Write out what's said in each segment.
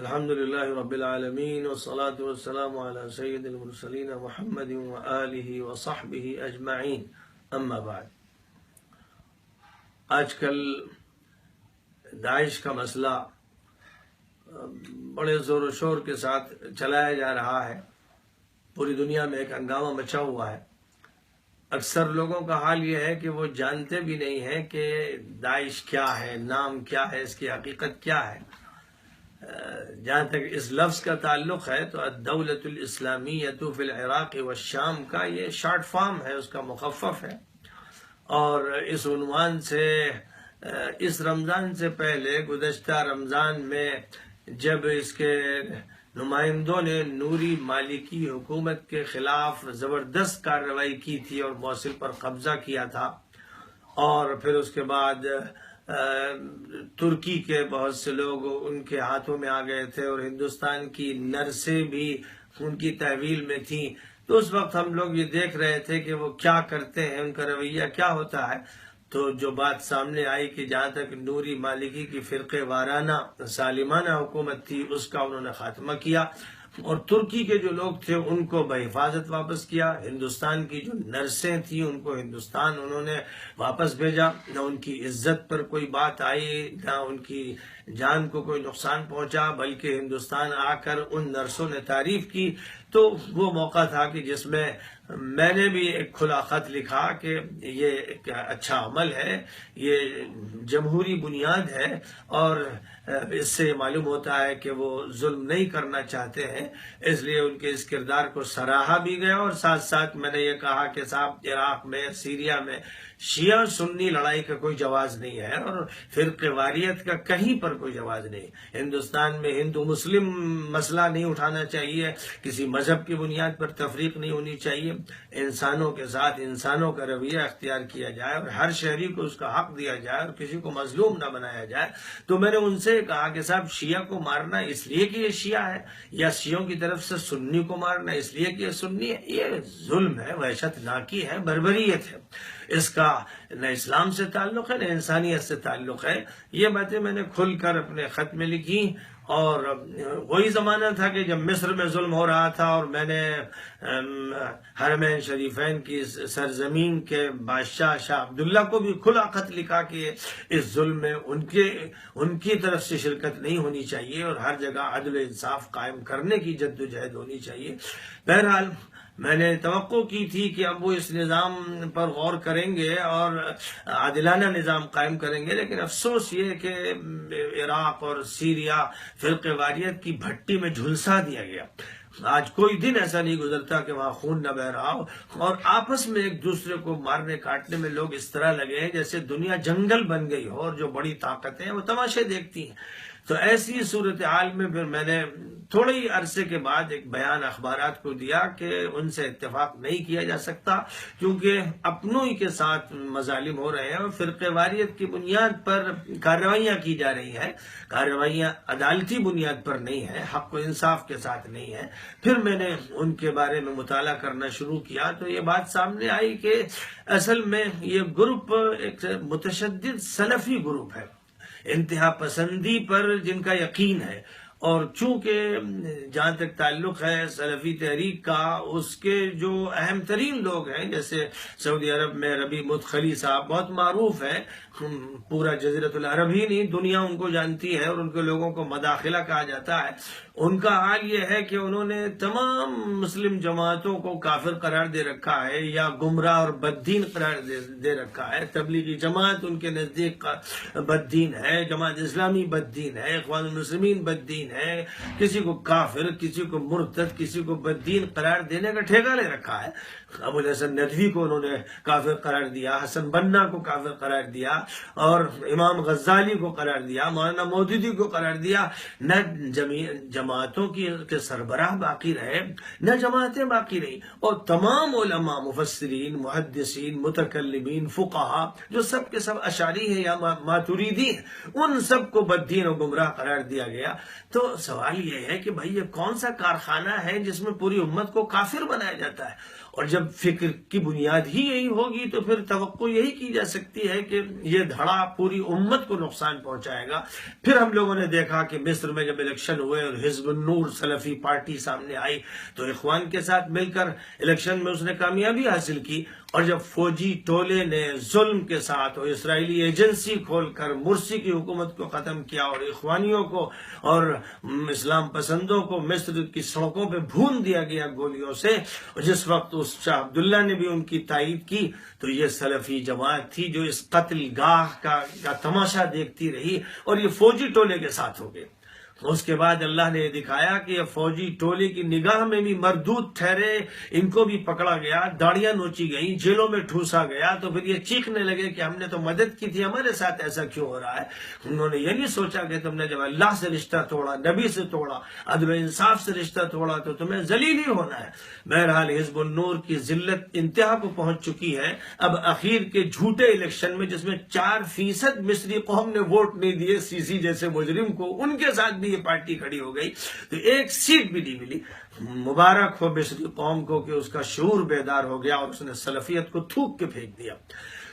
الحمد للہ رب العالمین والصلاة والسلام علی سید المرسلین محمد وآلہ وصحبہ اجمعین، اما بعد۔ آج کل داعش کا مسئلہ بڑے زور و شور کے ساتھ چلایا جا رہا ہے، پوری دنیا میں ایک ہنگامہ مچا ہوا ہے۔ اکثر لوگوں کا حال یہ ہے کہ وہ جانتے بھی نہیں ہیں کہ داعش کیا ہے، نام کیا ہے، اس کی حقیقت کیا ہے۔ جہاں تک اس لفظ کا تعلق ہے تو الدولۃ الاسلامیۃ فی العراق والشام کا یہ شارٹ فارم ہے، اس کا مخفف ہے، اور اس عنوان سے اس رمضان سے پہلے گزشتہ رمضان میں جب اس کے نمائندوں نے نوری مالکی حکومت کے خلاف زبردست کارروائی کی تھی اور موصل پر قبضہ کیا تھا، اور پھر اس کے بعد ترکی کے بہت سے لوگ ان کے ہاتھوں میں آ گئے تھے، اور ہندوستان کی نرسیں بھی ان کی تحویل میں تھیں، تو اس وقت ہم لوگ یہ دیکھ رہے تھے کہ وہ کیا کرتے ہیں، ان کا رویہ کیا ہوتا ہے۔ تو جو بات سامنے آئی کہ جہاں تک نوری مالکی کی فرقے وارانہ ظالمانہ حکومت تھی، اس کا انہوں نے خاتمہ کیا، اور ترکی کے جو لوگ تھے ان کو بحفاظت واپس کیا۔ ہندوستان کی جو نرسیں تھیں ان کو ہندوستان انہوں نے واپس بھیجا، نہ ان کی عزت پر کوئی بات آئی، نہ ان کی جان کو کوئی نقصان پہنچا، بلکہ ہندوستان آ کر ان نرسوں نے تعریف کی۔ تو وہ موقع تھا کہ جس میں میں نے بھی ایک کھلا خط لکھا کہ یہ ایک اچھا عمل ہے، یہ جمہوری بنیاد ہے، اور اس سے معلوم ہوتا ہے کہ وہ ظلم نہیں کرنا چاہتے ہیں، اس لیے ان کے اس کردار کو سراہا بھی گیا، اور ساتھ ساتھ میں نے یہ کہا کہ صاحب عراق میں، سیریا میں شیعہ سنی لڑائی کا کوئی جواز نہیں ہے، اور فرقہ واریت کا کہیں پر کوئی جواز نہیں۔ ہندوستان میں ہندو مسلم مسئلہ نہیں اٹھانا چاہیے، کسی مذہب کی بنیاد پر تفریق نہیں ہونی چاہیے، انسانوں کے ساتھ انسانوں کا رویہ اختیار کیا جائے، اور ہر شہری کو اس کا حق دیا جائے، اور کسی کو مظلوم نہ بنایا جائے۔ تو میں نے ان سے کہا کہ صاحب شیعہ کو مارنا اس لیے کہ یہ شیعہ ہے، یا شیعوں کی طرف سے سنی کو مارنا اس لیے کہ یہ سنی ہے، یہ ظلم ہے، وحشت ناکی ہے، بربریت ہے، اس کا نہ اسلام سے تعلق ہے نہ انسانیت سے تعلق ہے۔ یہ باتیں میں نے کھل کر اپنے خط میں لکھی، اور وہی زمانہ تھا کہ جب مصر میں ظلم ہو رہا تھا، اور میں نے حرمین شریفین کی سرزمین کے بادشاہ شاہ عبداللہ کو بھی کھلا خط لکھا کہ اس ظلم میں ان کی طرف سے شرکت نہیں ہونی چاہیے، اور ہر جگہ عدل و انصاف قائم کرنے کی جدوجہد ہونی چاہیے۔ بہرحال میں نے توقع کی تھی کہ اب وہ اس نظام پر غور کریں گے اور عادلانہ نظام قائم کریں گے، لیکن افسوس یہ کہ عراق اور سیریا فرقہ واریت کی بھٹی میں جھلسا دیا گیا۔ آج کوئی دن ایسا نہیں گزرتا کہ وہاں خون نہ بہہ رہا ہو، اور آپس میں ایک دوسرے کو مارنے کاٹنے میں لوگ اس طرح لگے ہیں جیسے دنیا جنگل بن گئی ہو، اور جو بڑی طاقتیں ہیں وہ تماشے دیکھتی ہیں۔ تو ایسی صورتحال میں پھر میں نے تھوڑے ہی عرصے کے بعد ایک بیان اخبارات کو دیا کہ ان سے اتفاق نہیں کیا جا سکتا، کیونکہ اپنوں ہی کے ساتھ مظالم ہو رہے ہیں، اور فرقہ واریت کی بنیاد پر کارروائیاں کی جا رہی ہیں، کارروائیاں عدالتی بنیاد پر نہیں ہیں، حق و انصاف کے ساتھ نہیں ہیں۔ پھر میں نے ان کے بارے میں مطالعہ کرنا شروع کیا تو یہ بات سامنے آئی کہ اصل میں یہ گروپ ایک متشدد سلفی گروپ ہے، انتہا پسندی پر جن کا یقین ہے، اور چونکہ جہاں تک تعلق ہے سلفی تحریک کا، اس کے جو اہم ترین لوگ ہیں جیسے سعودی عرب میں ربیع مدخلی صاحب بہت معروف ہیں، پورا جزیرۃ العرب ہی نہیں دنیا ان کو جانتی ہے، اور ان کے لوگوں کو مداخلہ کہا جاتا ہے۔ ان کا حال یہ ہے کہ انہوں نے تمام مسلم جماعتوں کو کافر قرار دے رکھا ہے، یا گمراہ اور بددین قرار دے رکھا ہے۔ تبلیغی جماعت ان کے نزدیک بددین ہے، جماعت اسلامی بددین ہے، اخوان المسلمین بددین ہے، کسی کو کافر، کسی کو مرتد، کسی کو بددین قرار دینے کا ٹھیکہ لے رکھا ہے۔ ابو الحسن ندوی کو انہوں نے کافر قرار دیا، حسن بنا کو کافر قرار دیا، اور امام غزالی کو قرار دیا، مولانا مودودی کو قرار دیا۔ نہ جماعتوں کے سربراہ باقی رہے، نہ جماعتیں باقی رہی، اور تمام علماء، مفسرین، محدثین، متکلمین، فقہا، جو سب کے سب اشعری ہیں یا ماتریدی ہیں، ان سب کو بددین و گمراہ قرار دیا گیا۔ تو سوال یہ ہے کہ بھائی یہ کون سا کارخانہ ہے جس میں پوری امت کو کافر بنایا جاتا ہے؟ اور جب فکر کی بنیاد ہی یہی ہوگی تو پھر توقع یہی کی جا سکتی ہے کہ یہ دھڑا پوری امت کو نقصان پہنچائے گا۔ پھر ہم لوگوں نے دیکھا کہ مصر میں جب الیکشن ہوئے اور حزب النور سلفی پارٹی سامنے آئی تو اخوان کے ساتھ مل کر الیکشن میں اس نے کامیابی حاصل کی، اور جب فوجی ٹولے نے ظلم کے ساتھ اور اسرائیلی ایجنسی کھول کر مرسی کی حکومت کو ختم کیا اور اخوانیوں کو اور اسلام پسندوں کو مصر کی سڑکوں پہ بھون دیا گیا گولیوں سے، اور جس وقت اس شاہ عبداللہ نے بھی ان کی تائید کی، تو یہ سلفی جماعت تھی جو اس قتل گاہ کا تماشا دیکھتی رہی اور یہ فوجی ٹولے کے ساتھ ہو گئے۔ اس کے بعد اللہ نے یہ دکھایا کہ یہ فوجی ٹولے کی نگاہ میں بھی مردود ٹھہرے، ان کو بھی پکڑا گیا، داڑیاں نوچی گئیں، جیلوں میں ٹھوسا گیا، تو پھر یہ چیخنے لگے کہ ہم نے تو مدد کی تھی، ہمارے ساتھ ایسا کیوں ہو رہا ہے؟ انہوں نے یہ نہیں سوچا کہ تم نے جب اللہ سے رشتہ توڑا، نبی سے توڑا، عدل و انصاف سے رشتہ توڑا تو تمہیں ذلیل ہی ہونا ہے۔ بہرحال حزب النور کی ذلت انتہا کو پہنچ چکی ہے۔ اب اخیر کے جھوٹے الیکشن میں جس میں 4% مصری قوم نے ووٹ نہیں دیے سی سی جیسے مجرم کو، ان کے ساتھ بھی یہ پارٹی کھڑی ہو گئی تو ایک سیٹ بھی نہیں ملی۔ مبارک ہو مصری قوم کو کہ اس کا شعور بیدار ہو گیا اور اس نے سلفیت کو تھوک کے پھینک دیا۔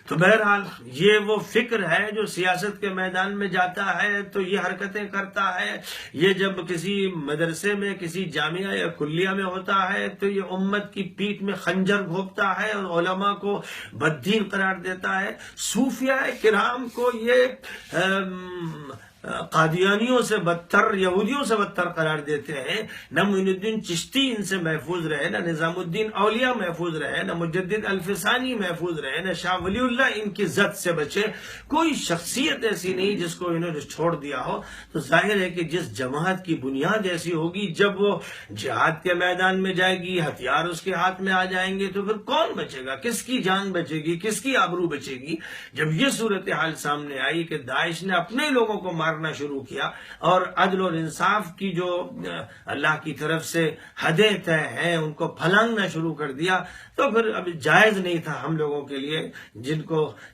تو بہرحال یہ وہ فکر ہے جو سیاست کے میدان میں جاتا ہے تو یہ حرکتیں کرتا ہے۔ یہ جب کسی مدرسے میں، کسی جامعہ یا کلیہ میں ہوتا ہے تو یہ امت کی پیٹھ میں خنجر گھونپتا ہے اور علماء کو بددین قرار دیتا ہے۔ صوفیاء کرام کو یہ قادیانیوں سے بدتر، یہودیوں سے بدتر قرار دیتے ہیں۔ نہ معین الدین چشتی ان سے محفوظ رہے، نہ نظام الدین اولیاء محفوظ رہے، نہ مجدد الفسانی محفوظ رہے، نہ شاہ ولی اللہ ان کی زد سے بچے۔ کوئی شخصیت ایسی نہیں جس کو انہوں نے چھوڑ دیا ہو۔ تو ظاہر ہے کہ جس جماعت کی بنیاد ایسی ہوگی، جب وہ جہاد کے میدان میں جائے گی، ہتھیار اس کے ہاتھ میں آ جائیں گے، تو پھر کون بچے گا؟ کس کی جان بچے گی؟ کس کی آبرو بچے گی؟ جب یہ صورتحال سامنے آئی کہ داعش نے اپنے لوگوں کو مارنا شروع کیا اور عدل اور انصاف کی جو اللہ کی طرف سے حدیں طے ہیں ان کو پھلانگنا شروع کر دیا، تو پھر اب جائز نہیں تھا ہم لوگوں کے لیے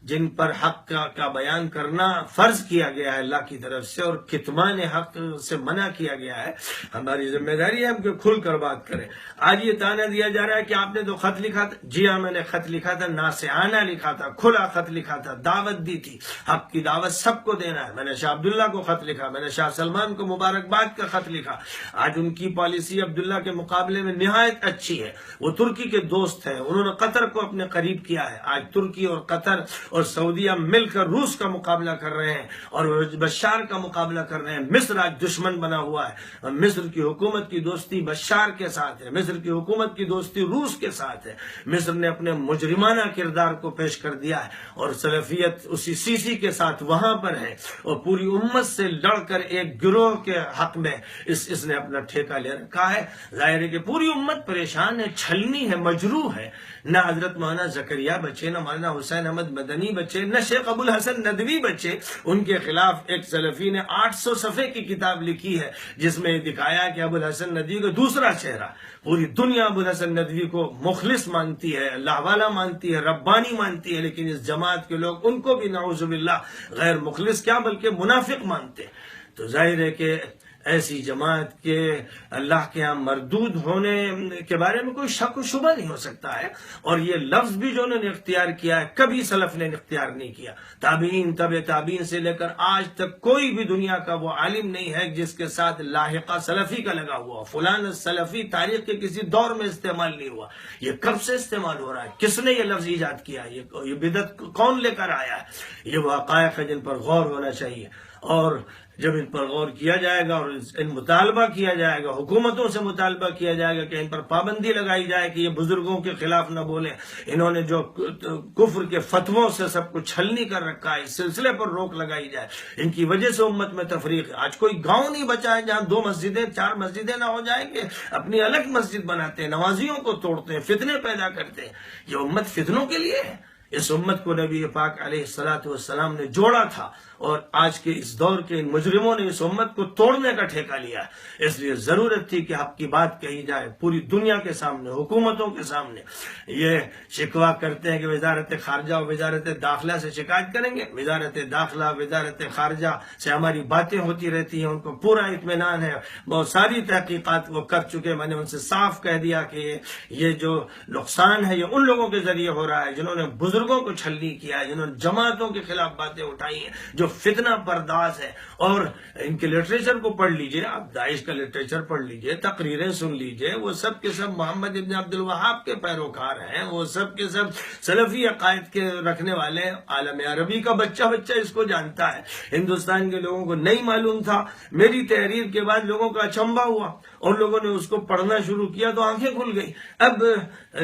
جن پر حق کا بیان کرنا فرض کیا گیا ہے اللہ کی طرف سے اور کتمان حق سے منع کیا گیا ہے، ہماری ذمہ داری ہے ہم کہ کھل کر بات کریں۔ آج یہ تانا دیا جا رہا ہے کہ آپ نے تو خط لکھا تھا۔ جی ہاں، میں نے خط لکھا تھا، ناصحانہ لکھا تھا، کھلا خط لکھا تھا، دعوت دی تھی، حق کی دعوت سب کو دینا ہے۔ میں نے شاہ عبداللہ کو خط لکھا، میں نے شاہ سلمان کو مبارکباد کا خط لکھا۔ آج ان کی پالیسی عبداللہ کے مقابلے میں نہایت اچھی ہے۔ وہ ترکی کے دوست ہیں، انہوں نے قطر کو اپنے قریب کیا ہے۔ آج ترکی اور قطر اور سعودیہ مل کر روس کا مقابلہ کر رہے ہیں اور بشار کا مقابلہ کر رہے ہیں۔ مصر آج دشمن بنا ہوا ہے اور مصر کی حکومت کی دوستی بشار کے ساتھ ہے، مصر کی حکومت کی دوستی روس کے ساتھ ہے۔ مصر نے اپنے مجرمانہ کردار کو پیش کر دیا ہے اور سلفیت اسی سی سی کے ساتھ وہاں پر ہے اور پوری امت سے لڑ کر ایک گروہ کے حق میں اس نے اپنا ٹھیکہ لے رکھا ہے۔ ظاہر ہے کہ پوری امت پریشان ہے، چھلنی ہے، مجروح ہے۔ نہ حضرت مولانا زکریہ بچے، نہ مولانا حسین احمد مدنی بچے، نہ شیخ ابو الحسن ندوی بچے۔ ان کے خلاف ایک سلفی نے 800 صفحے کی کتاب لکھی ہے جس میں دکھایا کہ ابو الحسن ندوی کا دوسرا چہرہ۔ پوری دنیا ابو الحسن ندوی کو مخلص مانتی ہے، اللہ والا مانتی ہے، ربانی مانتی ہے، لیکن اس جماعت کے لوگ ان کو بھی نعوذ باللہ غیر مخلص کیا بلکہ منافق مانتے ہیں۔ تو ظاہر ہے کہ ایسی جماعت کے اللہ کے ہاں مردود ہونے کے بارے میں کوئی شک و شبہ نہیں ہو سکتا ہے، اور یہ لفظ بھی جو انہوں نے اختیار کیا ہے کبھی سلف نے اختیار نہیں کیا۔ تابعین، تبع تابعین سے لے کر آج تک کوئی بھی دنیا کا وہ عالم نہیں ہے جس کے ساتھ لاحقہ سلفی کا لگا ہوا، فلان سلفی تاریخ کے کسی دور میں استعمال نہیں ہوا۔ یہ کب سے استعمال ہو رہا ہے؟ کس نے یہ لفظ ایجاد کیا؟ یہ بدعت کون لے کر آیا ہے؟ یہ وہ حقائق ہے جن پر غور ہونا چاہیے، اور جب ان پر غور کیا جائے گا اور ان مطالبہ کیا جائے گا، حکومتوں سے مطالبہ کیا جائے گا کہ ان پر پابندی لگائی جائے کہ یہ بزرگوں کے خلاف نہ بولیں، انہوں نے جو کفر کے فتووں سے سب کو چھلنی کر رکھا ہے، اس سلسلے پر روک لگائی جائے۔ ان کی وجہ سے امت میں تفریق ہے۔ آج کوئی گاؤں نہیں بچا ہے جہاں 2 مسجدیں 4 مسجدیں نہ ہو جائیں کہ اپنی الگ مسجد بناتے ہیں، نمازیوں کو توڑتے ہیں، فتنے پیدا کرتے ہیں۔ یہ امت فتنوں کے لیے ہے۔ اس امت کو نبی پاک علیہ الصلوۃ والسلام نے جوڑا تھا اور آج کے اس دور کے ان مجرموں نے اس امت کو توڑنے کا ٹھیکہ لیا ہے۔ اس لیے ضرورت تھی کہ حق کی بات کہی جائے پوری دنیا کے سامنے، حکومتوں کے سامنے۔ یہ شکوہ کرتے ہیں کہ وزارت خارجہ اور وزارت داخلہ سے شکایت کریں گے، وزارت داخلہ وزارت خارجہ سے ہماری باتیں ہوتی رہتی ہیں، ان کو پورا اطمینان ہے، بہت ساری تحقیقات وہ کر چکے۔ میں نے ان سے صاف کہہ دیا کہ یہ جو نقصان ہے یہ ان لوگوں کے ذریعے ہو رہا ہے جنہوں نے بزرگوں کو چھلنی کیا ہے، جنہوں نے جماعتوں کے خلاف باتیں اٹھائی ہیں، جو فتنہ پرداز ہے۔ اور ان کے لٹریچر کو پڑھ لیجئے، آپ داعش کا لٹریچر پڑھ لیجئے، تقریریں سن لیجئے، وہ سب کے سب محمد ابن عبد الوہاب کے پیروکار ہیں، وہ سب کے سب سلفی عقائد کے رکھنے والے۔ عالم عربی کا بچہ اس کو جانتا ہے، ہندوستان کے لوگوں کو نہیں معلوم تھا۔ میری تحریر کے بعد لوگوں کا اچنبھا ہوا اور لوگوں نے اس کو پڑھنا شروع کیا تو آنکھیں کھل گئی۔ اب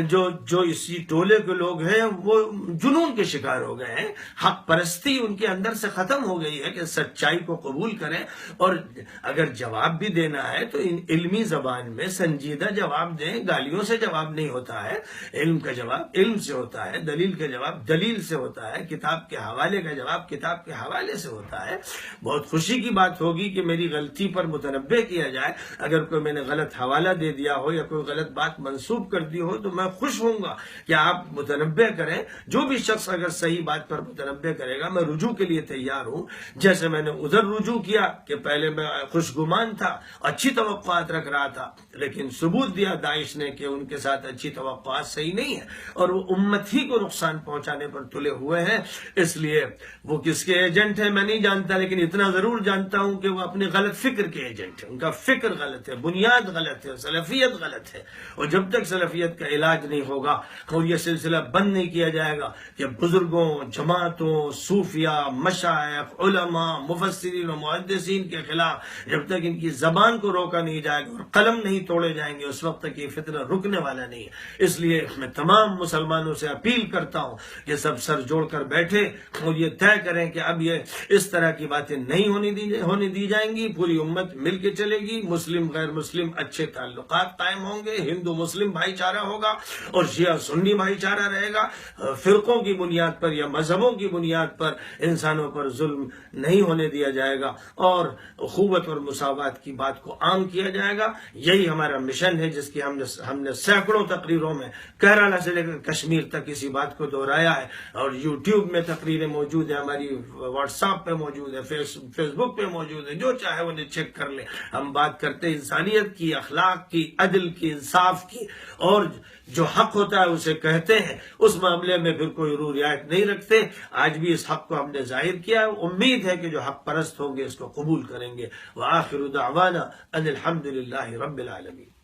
جو اسی ٹولے کے لوگ ہیں وہ جنون کے شکار ہو گئے ہیں، حق پرستی ان کے اندر سے ختم ہو گئی ہے کہ سچائی کو قبول کریں، اور اگر جواب بھی دینا ہے تو ان علمی زبان میں سنجیدہ جواب دیں، گالیوں سے جواب نہیں ہوتا ہے۔ علم کا جواب علم سے ہوتا ہے، دلیل کا جواب دلیل سے ہوتا ہے، کتاب کے حوالے کا جواب کتاب کے حوالے سے ہوتا ہے۔ بہت خوشی کی بات ہوگی کہ میری غلطی پر متنبہ کیا جائے، اگر کوئی میں نے غلط حوالہ دے دیا ہو یا کوئی غلط بات منسوب کر دی ہو تو میں خوش ہوں گا کہ آپ متنبہ کریں۔ جو بھی شخص اگر صحیح بات پر متنبہ کرے گا میں رجوع کے لیے تیار ہوں، جیسے میں نے ادھر رجوع کیا کہ پہلے میں خوشگمان تھا، اچھی توقعات رکھ رہا تھا، لیکن ثبوت دیا داعش نے کہ ان کے ساتھ اچھی توقعات صحیح نہیں ہے اور وہ امت ہی کو نقصان پہنچانے پر تلے ہوئے ہیں۔ اس لیے وہ کس کے ایجنٹ ہیں میں نہیں جانتا، لیکن اتنا ضرور جانتا ہوں کہ وہ اپنے غلط فکر کے ایجنٹ ہیں۔ ان کا فکر غلط ہے، بنیاد غلط ہے، سلفیت غلط ہے، اور جب تک سلفیت کا علاج نہیں ہوگا اور یہ سلسلہ بند نہیں کیا جائے گا کہ بزرگوں، جماعتوں، صوفیہ، مشائخ، علماء، مفسرین و محدثین کے خلاف جب تک ان کی زبان کو روکا نہیں جائے گا اور قلم نہیں توڑے جائیں گے اس وقت تک یہ فتنہ رکنے والا نہیں ہے۔ اس لیے میں تمام مسلمانوں سے اپیل کرتا ہوں کہ سب سر جوڑ کر بیٹھے اور یہ طے کریں کہ اب یہ اس طرح کی باتیں نہیں ہونے دی جائیں گی، پوری امت مل کے چلے گی، مسلم غیر مسلم اچھے تعلقات قائم ہوں گے، ہندو مسلم بھائی چارہ ہوگا اور شیعہ سنی بھائی چارہ رہے گا، فرقوں کی بنیاد پر یا مذہبوں کی بنیاد پر انسانوں پر ظلم نہیں ہونے دیا جائے گا اور اخوت اور مساوات کی بات کو عام کیا جائے گا۔ یہی ہمارا مشن ہے جس کی ہم نے سینکڑوں تقریروں میں کیرالہ سے لے کر کشمیر تک اسی بات کو دہرایا ہے، اور یوٹیوب میں تقریریں موجود ہیں، ہماری واٹس ایپ پہ موجود ہے، فیس بک پہ موجود ہے، جو چاہے انہیں چیک کر لیں۔ ہم بات کرتے ہیں انسانیت کی، اخلاق کی، عدل کی، انصاف کی، اور جو حق ہوتا ہے اسے کہتے ہیں، اس معاملے میں پھر کوئی رو رعایت نہیں رکھتے۔ آج بھی اس حق کو ہم نے ظاہر کیا ہے، امید ہے کہ جو حق پرست ہوں گے اس کو قبول کریں گے۔ وآخر دعوانا ان الحمد للہ رب العالمین۔